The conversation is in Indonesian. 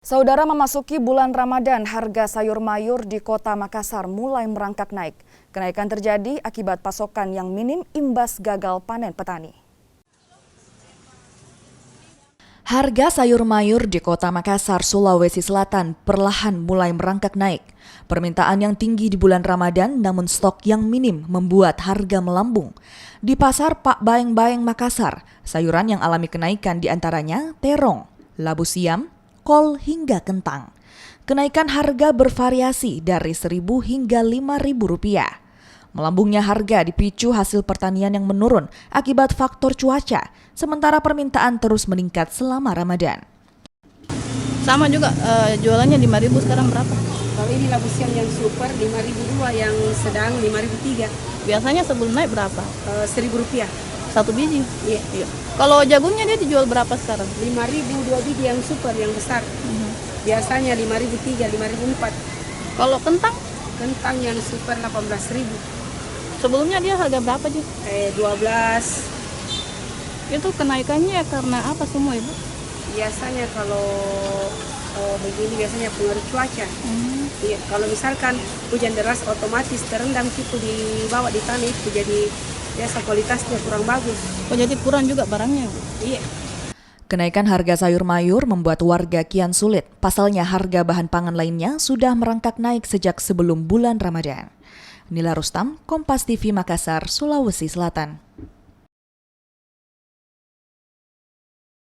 Saudara, memasuki bulan Ramadan, harga sayur mayur di Kota Makassar mulai merangkak naik. Kenaikan terjadi akibat pasokan yang minim imbas gagal panen petani. Harga sayur mayur di Kota Makassar, Sulawesi Selatan perlahan mulai merangkak naik. Permintaan yang tinggi di bulan Ramadan namun stok yang minim membuat harga melambung. Di pasar Pak Baeng-Baeng Makassar, sayuran yang alami kenaikan diantaranya terong, labu siam, kol hingga kentang. Kenaikan harga bervariasi dari Rp1.000 hingga Rp5.000. Melambungnya harga dipicu hasil pertanian yang menurun akibat faktor cuaca, sementara permintaan terus meningkat selama Ramadan. Sama juga, jualannya Rp5.000, sekarang berapa? Kalau ini labu siam yang super Rp5.002, yang sedang Rp5.003. Biasanya sebelum naik berapa? Rp1.000. Satu biji? Iya. Kalau jagungnya dia dijual berapa sekarang? Rp5.000 2 biji yang super, yang besar. Biasanya Rp5.003, Rp5.004. Kalau kentang? Kentang yang super Rp18.000. Sebelumnya dia harga berapa, Ji? 12. Itu kenaikannya karena apa semua, Ibu? Biasanya kalau begini biasanya pengaruh cuaca. Iya, kalau misalkan hujan deras otomatis terendam situ di bawah di tanah itu, jadi biasa kualitasnya kurang bagus. Oh, jadi kurang juga barangnya, Ibu? Iya. Kenaikan harga sayur mayur membuat warga kian sulit. Pasalnya harga bahan pangan lainnya sudah merangkak naik sejak sebelum bulan Ramadan. Nila Rustam, Kompas TV Makassar, Sulawesi Selatan.